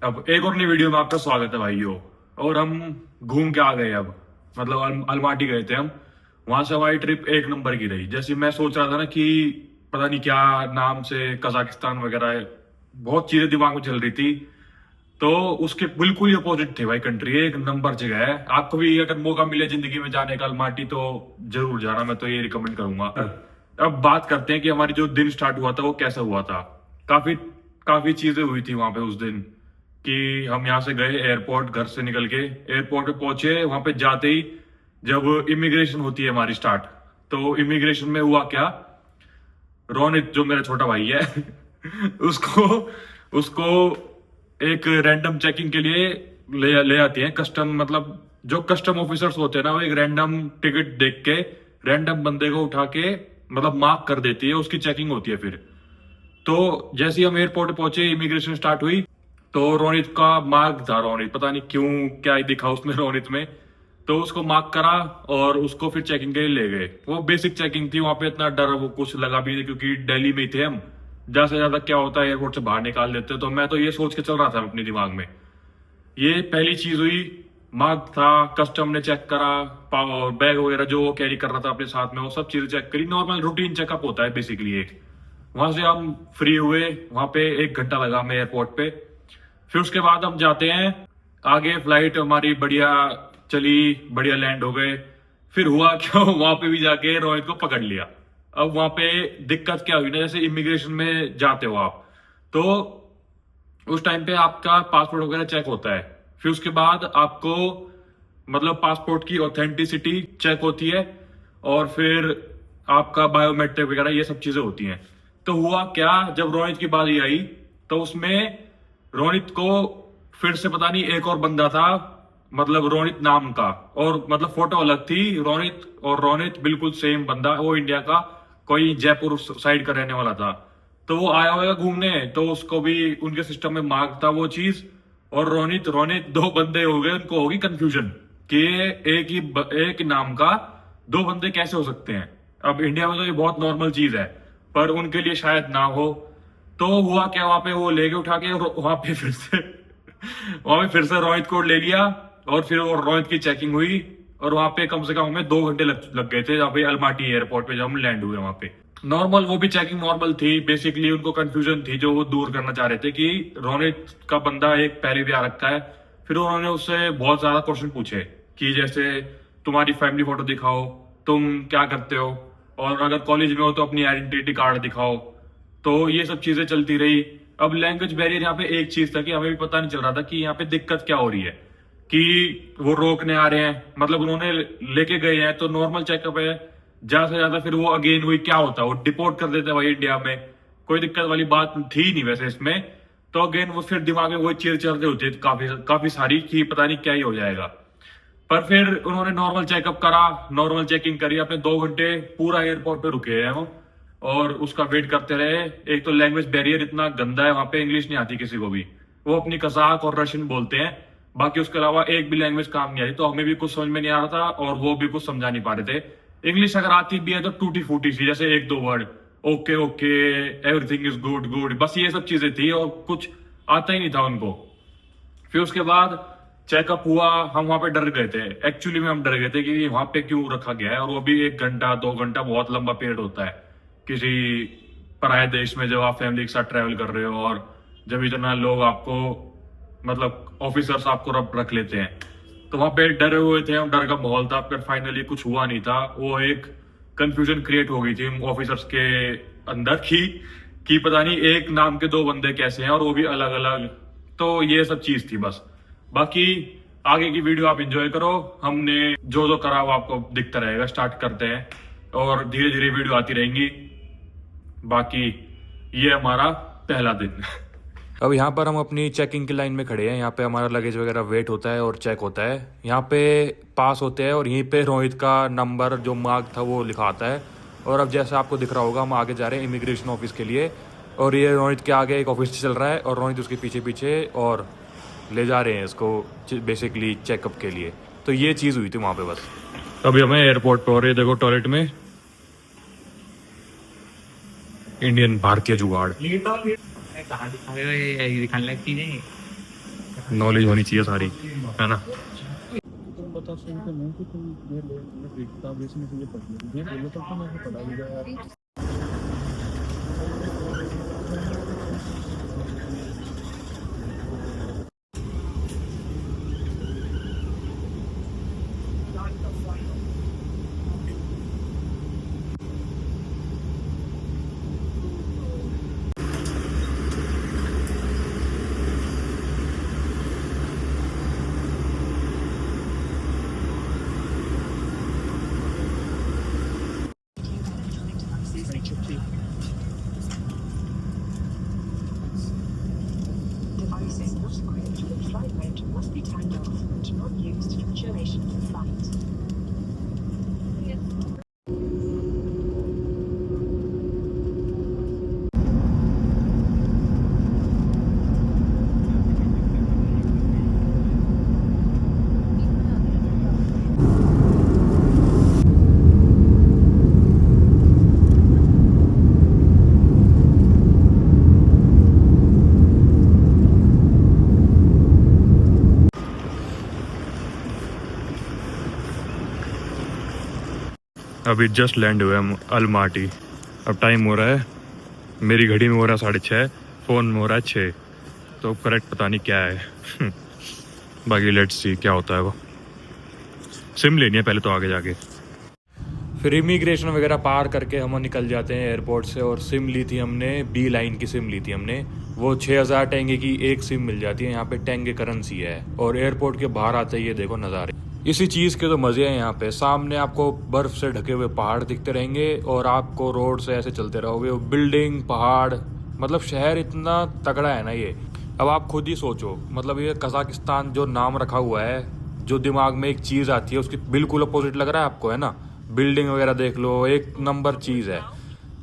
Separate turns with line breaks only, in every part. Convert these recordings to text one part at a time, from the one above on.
अब एक और नई वीडियो में आपका स्वागत है भाइयों। और हम घूम के आ गए अब, मतलब अलमाटी गए थे हम। वहां से हमारी ट्रिप एक नंबर की रही। जैसे मैं सोच रहा था ना कि पता नहीं क्या नाम से कजाकिस्तान वगैरह है, बहुत चीजें दिमाग में चल रही थी। तो उसके बिल्कुल ही अपोजिट थे भाई। कंट्री एक नंबर जगह है। आपको भी अगर मौका मिले जिंदगी में जाने का अलमाटी तो जरूर जाना, मैं तो ये रिकमेंड करूंगा। अब बात करते हैं कि हमारी जो दिन स्टार्ट हुआ था वो कैसा हुआ था। काफी काफी चीजें हुई थी वहां पे उस दिन। कि हम यहाँ से गए एयरपोर्ट, घर से निकल के एयरपोर्ट पे पहुंचे। वहां पे जाते ही जब इमिग्रेशन होती है हमारी स्टार्ट, तो इमिग्रेशन में हुआ क्या, रोनित जो मेरा छोटा भाई है उसको उसको एक रैंडम चेकिंग के लिए ले ले आती है कस्टम। मतलब जो कस्टम ऑफिसर्स होते हैं ना, वो एक रैंडम टिकट देख के रैंडम बंदे को उठा के मतलब मार्क कर देती है, उसकी चेकिंग होती है फिर। तो जैसे ही हम एयरपोर्ट पहुंचे, इमिग्रेशन स्टार्ट हुई, तो रोनित का मार्क था। रोनित पता नहीं क्यों क्या ही दिखा उसमें रोनित में, तो उसको मार्क करा और उसको फिर चेकिंग के लिए ले गए। वो बेसिक चेकिंग थी, वहां पे इतना डर वो कुछ लगा भी नहीं क्योंकि दिल्ली में ही थे हम। ज्यादा से ज्यादा क्या होता है, एयरपोर्ट से बाहर निकाल देते। तो मैं तो ये सोच के चल रहा था अपने दिमाग में। ये पहली चीज हुई। मार्क था, कस्टम ने चेक करा, और बैग वगैरह जो वो कैरी कर रहा था अपने साथ में वो सब चीजें चेक करी। नॉर्मल रूटीन चेकअप होता है बेसिकली एक। वहां से हम फ्री हुए। वहां पे 1 घंटा लगा हमें एयरपोर्ट पे। फिर उसके बाद हम जाते हैं आगे। फ्लाइट हमारी बढ़िया चली, बढ़िया लैंड हो गए। फिर हुआ क्या वहां पे भी जाके रोहित को पकड़ लिया। अब वहां पे दिक्कत क्या हुई ना, जैसे इमिग्रेशन में जाते हो आप, तो उस टाइम पे आपका पासपोर्ट वगैरह चेक होता है। फिर उसके बाद आपको मतलब पासपोर्ट की ऑथेंटिसिटी चेक होती है, और फिर आपका बायोमेट्रिक वगैरह ये सब चीजें होती हैं। तो हुआ क्या, जब रोहित की बारी आई तो उसमें रोनित को फिर से पता नहीं एक और बंदा था, मतलब रोनित नाम का, और मतलब फोटो अलग थी। रोनित और रोनित बिल्कुल सेम बंदा, वो इंडिया का कोई जयपुर साइड का रहने वाला था। तो वो आया होगा घूमने, तो उसको भी उनके सिस्टम में मार्क था वो चीज। और रोनित रोनित दो बंदे हो गए, उनको होगी कंफ्यूजन कि एक नाम का दो बंदे कैसे हो सकते हैं। अब इंडिया में तो ये बहुत नॉर्मल चीज है, पर उनके लिए शायद ना हो। तो हुआ क्या, वहां पे वो लेके उठा के, और वहां पे फिर से वहां पे फिर से रोहित को ले लिया। और फिर वो रोहित की चेकिंग हुई। और वहां पे कम से कम हमें 2 घंटे लग गए थे जहाँ पे अलमाटी एयरपोर्ट पे जब हम लैंड हुए वहां पे। नॉर्मल वो भी चेकिंग नॉर्मल थी। बेसिकली उनको कंफ्यूजन थी जो वो दूर करना चाह रहे थे कि रोनित का बंदा एक पहले भी आ रखा है। फिर उन्होंने उससे बहुत ज्यादा क्वेश्चन पूछे कि जैसे तुम्हारी फैमिली फोटो दिखाओ, तुम क्या करते हो, और अगर कॉलेज में हो तो अपनी आइडेंटिटी कार्ड दिखाओ। तो ये सब चीजें चलती रही। अब लैंग्वेज बैरियर यहाँ पे एक चीज था कि हमें भी पता नहीं चल रहा था कि यहाँ पे दिक्कत क्या हो रही है, कि वो रोकने आ रहे हैं, मतलब उन्होंने लेके गए हैं तो नॉर्मल चेकअप है। ज्यादा से ज्यादा फिर वो अगेन हुई क्या होता है, वो डिपोर्ट कर देते हैं भाई इंडिया में। कोई दिक्कत वाली बात थी नहीं वैसे इसमें। तो अगेन वो फिर दिमाग में वही चीज चल रही होती है काफी काफी सारी, कि पता नहीं क्या ही हो जाएगा। पर फिर उन्होंने नॉर्मल चेकअप करा, नॉर्मल चेकिंग करी। अपने 2 घंटे पूरा एयरपोर्ट पे रुके हैं हम, और उसका वेट करते रहे। एक तो लैंग्वेज बैरियर इतना गंदा है वहां पे, इंग्लिश नहीं आती किसी को भी। वो अपनी कजाक और रशियन बोलते हैं, बाकी उसके अलावा एक भी लैंग्वेज काम नहीं आई। तो हमें भी कुछ समझ में नहीं आ रहा था और वो भी कुछ समझा नहीं पा रहे थे। इंग्लिश अगर आती भी है तो टूटी फूटी सी, जैसे एक दो word, okay okay, everything is good good, बस ये सब चीजें थी, और कुछ आता ही नहीं था उनको। फिर उसके बाद चेकअप हुआ। हम वहां पे डर गए थे, एक्चुअली में हम डर गए थे कि वहां पे क्यों रखा गया है। और वो भी 1 घंटा 2 घंटा बहुत लंबा पीरियड होता है किसी पराये देश में जब आप फैमिली के साथ ट्रैवल कर रहे हो, और जब इतना लोग आपको मतलब ऑफिसर्स आपको रख लेते हैं। तो वहां पे डरे हुए थे हम, डर का माहौल था। फिर फाइनली कुछ हुआ नहीं था। वो एक कंफ्यूजन क्रिएट हो गई थी ऑफिसर्स के अंदर कि पता नहीं एक नाम के दो बंदे कैसे हैं, और वो भी अलग अलग। तो ये सब चीज थी बस। बाकी आगे की वीडियो आप एंजॉय करो। हमने जो जो करा वो आपको दिखता रहेगा। स्टार्ट करते हैं और धीरे धीरे वीडियो आती रहेंगी। बाकी ये हमारा पहला दिन। अब यहाँ पर हम अपनी चेकिंग की लाइन में खड़े हैं। यहाँ पे हमारा लगेज वगैरह वेट होता है और चेक होता है। यहाँ पे पास होते हैं, और यहीं पे रोहित का नंबर जो मार्क था वो लिखा आता है। और अब जैसे आपको दिख रहा होगा, हम आगे जा रहे हैं इमिग्रेशन ऑफिस के लिए। और ये रोहित के आगे एक ऑफिस चल रहा है, और रोहित उसके पीछे पीछे, और ले जा रहे हैं इसको बेसिकली चेकअप के लिए। तो ये चीज़ हुई थी वहाँ पे बस। अभी हमें एयरपोर्ट पे हो रही है, देखो टॉयलेट में इंडियन भारतीय जुगाड़।
कहाँ दिखाएगा ये दिखाने लायक चीजें।
नॉलेज होनी चाहिए सारी, है ना।
तुम बता सकते नहीं कि तुम ये ले किताब इसमें से ये पढ़ ये बोलो तो मैं पढ़ा भी यार।
Devices not equipped with flight mode must be turned off and not used for the duration of the flight.
अभी जस्ट लैंड हुए हम अलमाटी। अब टाइम हो रहा है, मेरी घड़ी में हो रहा है 6:30, फ़ोन में हो रहा है 6, तो करेक्ट पता नहीं क्या है। बाकी लेट्स सी क्या होता है। वो सिम लेनी है पहले तो आगे जाके। फिर इमिग्रेशन वगैरह पार करके हम निकल जाते हैं एयरपोर्ट से। और सिम ली थी हमने, बी लाइन की सिम ली थी हमने। वो 6000 टेंगे की एक सिम मिल जाती है यहाँ पे, टेंगे करेंसी है। और एयरपोर्ट के बाहर आते ही ये देखो नज़ारे, इसी चीज़ के तो मज़े हैं यहाँ पे। सामने आपको बर्फ़ से ढके हुए पहाड़ दिखते रहेंगे और आपको रोड से ऐसे चलते रहोगे, बिल्डिंग, पहाड़, मतलब शहर इतना तगड़ा है ना ये। अब आप खुद ही सोचो, मतलब ये कज़ाकिस्तान जो नाम रखा हुआ है, जो दिमाग में एक चीज़ आती है उसकी बिल्कुल अपोजिट लग रहा है आपको, है ना। बिल्डिंग वगैरह देख लो, एक नंबर चीज़ है।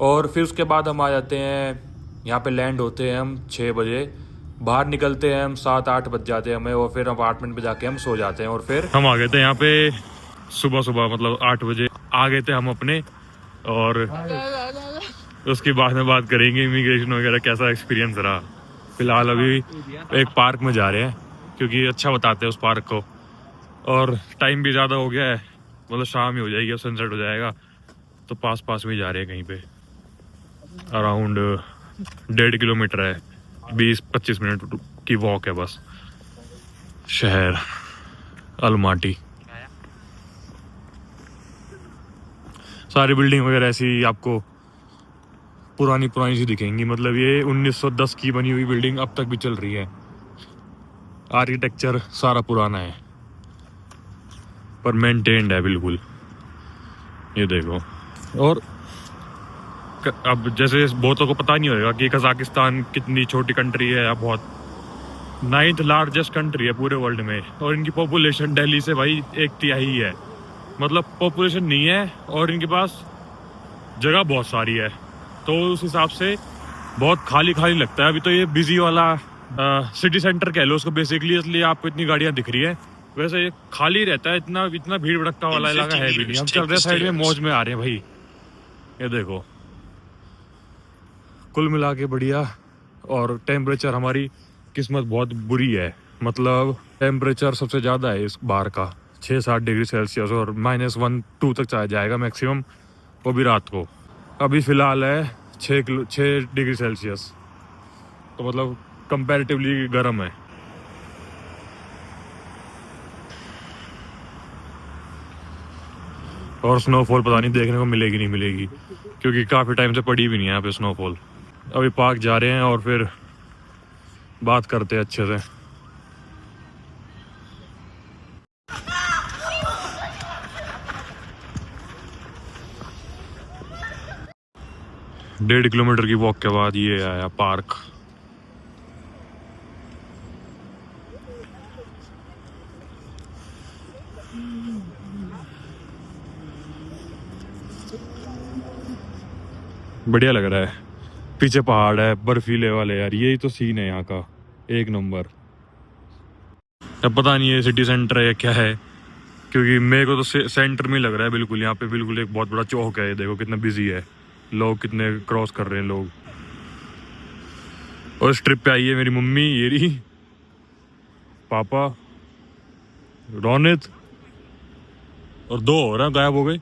और फिर उसके बाद हम आ जाते हैं यहाँ पे, लैंड होते हैं हम 6 बजे, बाहर निकलते हैं हम 7-8 बज जाते हैं हमें। और फिर अपार्टमेंट पे जाके हम सो जाते हैं। और फिर हम आ गए थे यहाँ पे सुबह सुबह, मतलब 8 बजे आ गए थे हम अपने। और उसके बाद में बात करेंगे इमिग्रेशन वगैरह कैसा एक्सपीरियंस रहा। फिलहाल अभी एक पार्क में जा रहे हैं क्योंकि अच्छा बताते हैं उस पार्क को। और टाइम भी ज़्यादा हो गया है, मतलब शाम ही हो जाएगी, सनसेट हो जाएगा। तो पास पास में जा रहे हैं कहीं पे, अराउंड 1.5 किलोमीटर है, 20-25 मिनट की वॉक है बस। शहर अलमाटी, सारी बिल्डिंग वगैरह ऐसी आपको पुरानी पुरानी सी दिखेंगी। मतलब ये 1910 की बनी हुई बिल्डिंग अब तक भी चल रही है। आर्किटेक्चर सारा पुराना है पर मेंटेन्ड है बिल्कुल, ये देखो। और अब जैसे बहुतों को पता नहीं होगा कि कज़ाकिस्तान कितनी छोटी कंट्री है, अब बहुत 9th लार्जेस्ट कंट्री है पूरे वर्ल्ड में। और इनकी पॉपुलेशन दिल्ली से भाई 1/3 है, मतलब पॉपुलेशन नहीं है और इनके पास जगह बहुत सारी है। तो उस हिसाब से बहुत खाली खाली लगता है। अभी तो ये बिजी वाला सिटी सेंटर कह लो उसको बेसिकली, इसलिए आपको इतनी गाड़ियाँ दिख रही है। वैसे ये खाली रहता है, इतना भीड़ भड़कता वाला इलाका है भी नहीं। हम चल रहे साइड में मौज में आ रहे हैं भाई, ये देखो। कुल मिला के बढ़िया। और टेम्परेचर, हमारी किस्मत बहुत बुरी है, मतलब टेम्परेचर सबसे ज़्यादा है इस बार का, 6-7 डिग्री सेल्सियस। और -1-2 तक चला जाएगा मैक्सिमम, वो भी रात को। अभी फ़िलहाल है 6 डिग्री सेल्सियस, तो मतलब कंपैरेटिवली गर्म है। और स्नोफॉल पता नहीं देखने को मिलेगी नहीं मिलेगी, क्योंकि काफ़ी टाइम से पड़ी भी नहीं है यहाँ पे स्नोफॉल। अभी पार्क जा रहे हैं और फिर बात करते हैं अच्छे से। डेढ़ किलोमीटर की वॉक के बाद ये आया पार्क। बढ़िया लग रहा है, पीछे पहाड़ है बर्फीले वाले, यार यही तो सीन है यहाँ का, एक नंबर। अब पता नहीं ये सिटी सेंटर है या क्या है, क्योंकि मेरे को तो सेंटर में लग रहा है बिल्कुल। यहाँ पे बिल्कुल एक बहुत बड़ा चौक है, ये देखो कितना बिजी है, लोग कितने क्रॉस कर रहे हैं लोग। और इस ट्रिप पे आई है मेरी मम्मी, ये रही पापा, रोनित और 2 हो रहे हैं, गायब हो गए।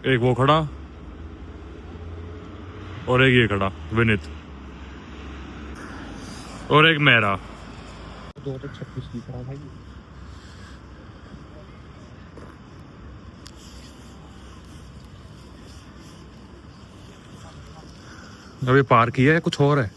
एक वो खड़ा और एक ये खड़ा, विनित, और एक मेरा।
2 तो 26 की खड़ा भाई।
अभी पार्क किया है, कुछ और है।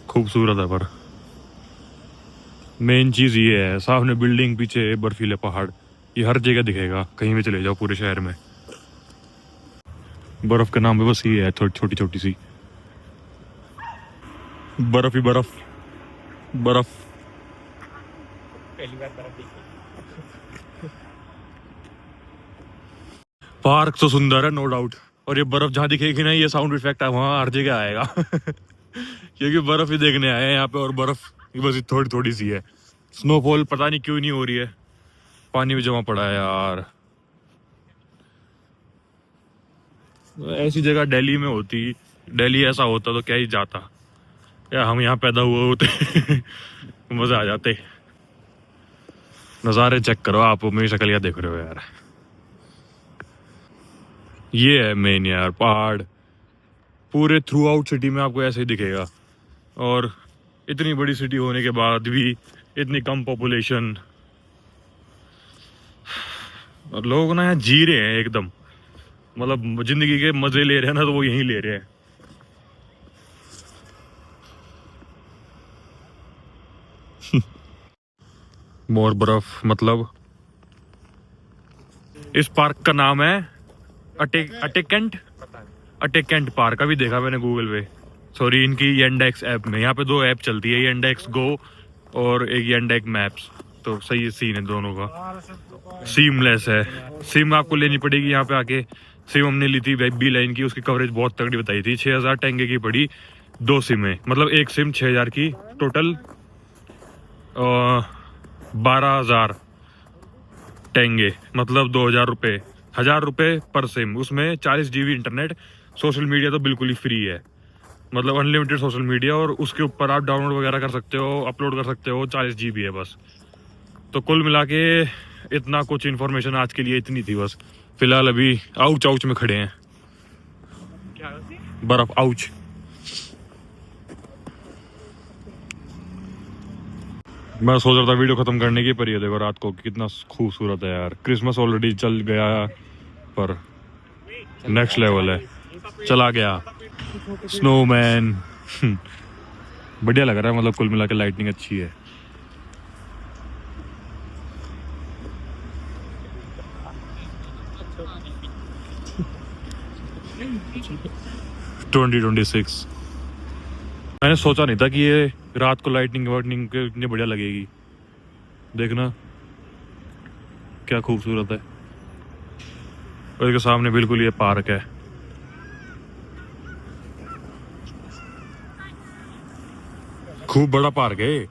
खूबसूरत है, पर मेन चीज ये है, सामने बिल्डिंग, पीछे बर्फीले पहाड़। ये हर जगह दिखेगा, कहीं भी चले जाओ पूरे शहर में। बर्फ के नाम पे बस ये है, छोटी छोटी सी बर्फ ही बर्फ, बर्फ।
पहली बार बर्फ देखी।
पार्क तो सुंदर है, नो डाउट। और ये बर्फ जहाँ दिखेगी ना, ये साउंड इफेक्ट है वहाँ हर जगह आएगा। क्योंकि बर्फ ही देखने आए हैं यहाँ पे, और बर्फ बस थोड़ी थोड़ी सी है। स्नोफॉल पता नहीं क्यों नहीं हो रही है, पानी भी जमा पड़ा है यार। ऐसी जगह दिल्ली में होती, दिल्ली ऐसा होता तो क्या ही जाता या हम यहाँ पैदा हुए होते। मजा आ जाते। नज़ारे चेक करो आप, मेरी शक्ल क्या देख रहे हो यार। ये है मेन यार, पहाड़ पूरे थ्रू आउट सिटी में आपको ऐसे ही दिखेगा। और इतनी बड़ी सिटी होने के बाद भी इतनी कम पॉपुलेशन, और लोग ना यहाँ जी रहे हैं एकदम, मतलब जिंदगी के मजे ले रहे हैं ना, तो वो यहीं ले रहे हैं। मोर बर्फ, मतलब इस पार्क का नाम है अटेकेंट पार्क। अभी देखा मैंने गूगल पे, सॉरी इनकी येंडेक्स ऐप में। यहाँ पे 2 ऐप चलती है, येंडेक्स गो और एक येंडेक्स मैप्स। तो सही सीन है दोनों का, सीमलेस है। सिम आपको लेनी पड़ेगी यहाँ पे आके। सिम हमने ली थी बी लाइन की, उसकी कवरेज बहुत तगड़ी बताई थी। 6000 टेंगे की पड़ी, 2 सिमें, मतलब एक सिम 6000 की, टोटल 12,000 टेंगे, मतलब 2000 रुपये, 1000 रुपये पर सिम। उसमें 40 GB इंटरनेट, सोशल मीडिया तो बिल्कुल ही फ्री है, मतलब अनलिमिटेड सोशल मीडिया। और उसके ऊपर आप डाउनलोड वगैरह कर सकते हो, अपलोड कर सकते हो। 40 GB है बस। तो कुल मिला के इतना कुछ इन्फॉर्मेशन आज के लिए इतनी थी बस। फिलहाल अभी आउच में खड़े हैं, बर्फ आउच। मैं सोच रहा था वीडियो खत्म करने की, पर ये देखो रात को कितना खूबसूरत है यार। क्रिसमस ऑलरेडी चल गया, पर नेक्स्ट लेवल है, चला गया स्नोमैन। बढ़िया लग रहा है, मतलब कुल मिला के लाइटनिंग अच्छी है। ट्वेंटी 26 मैंने सोचा नहीं था कि ये रात को लाइटनिंग वाइटनिंग इतनी बढ़िया लगेगी। देखना क्या खूबसूरत है। और इसके सामने बिल्कुल ये पार्क है। खूब बड़ा पार्क है।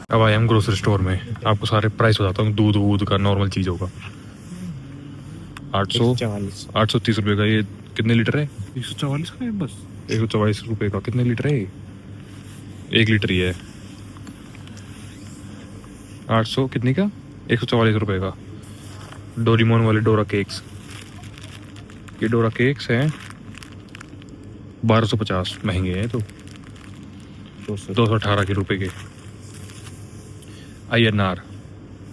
अब आए हम ग्रोसरी स्टोर में। आपको सारे प्राइस बताता हूँ। दूध वूध का नॉर्मल चीज़ होगा 830 रुपये का। ये कितने लीटर है?
144 का है बस।
144 रुपये का कितने लीटर है? 1 लीटर ही है। 800 कितने का? 144 रुपये का। डोरीमोन वाले डोरा केक्स, ये डोरा केक्स हैं 1250, महंगे हैं तो। 218 के रुपए के। INR।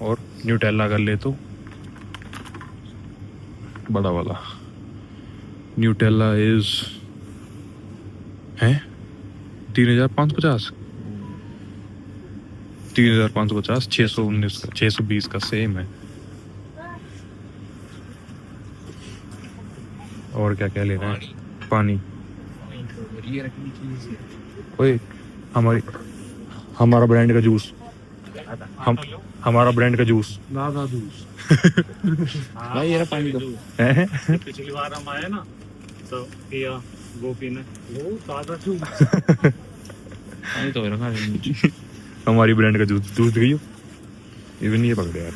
और न्यूटेला कर ले तो बड़ा वाला न्यूटेला इज है 3550, 3550, 619 का, 620 का सेम है। और क्या क्या लेना है? पानी।
ये रखनी चाहिए।
ओए हमारा ब्रांड का जूस, हमारा ब्रांड का जूस।
दादा जूस। भाई ये पानी दो।
हैं?
पिछली बार हम आए ना तो पिया गोपी ने वो दादा जूस। पानी तो रखा है।
हमारी ब्रांड का जूस जूस गई हो ये भी नहीं है पकड़े यार।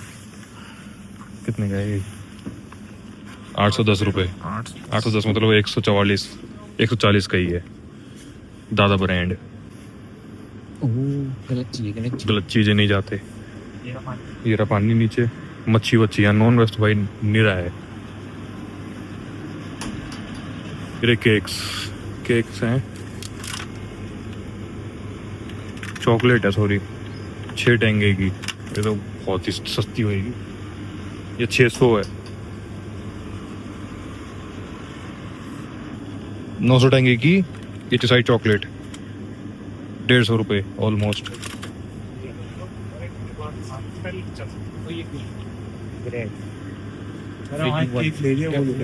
कितने का है ये? 810 रुपये। 810 मतलब 144 140 का ही है। दादा ब्रांड।
गलत चीज।
गलत चीजें नहीं जाते। ये रहा पानी नीचे। मच्छी वच्छी या नॉन वेस्ट भाई निरा है। ये केक्स हैं। चॉकलेट है सॉरी 6 टेंगे की। ये तो बहुत ही सस्ती होगी। ये 600 है। 900 टेंगे की ये साइड चॉकलेट 150 रुपये ऑलमोस्ट।
केक ले लिया वो लोग।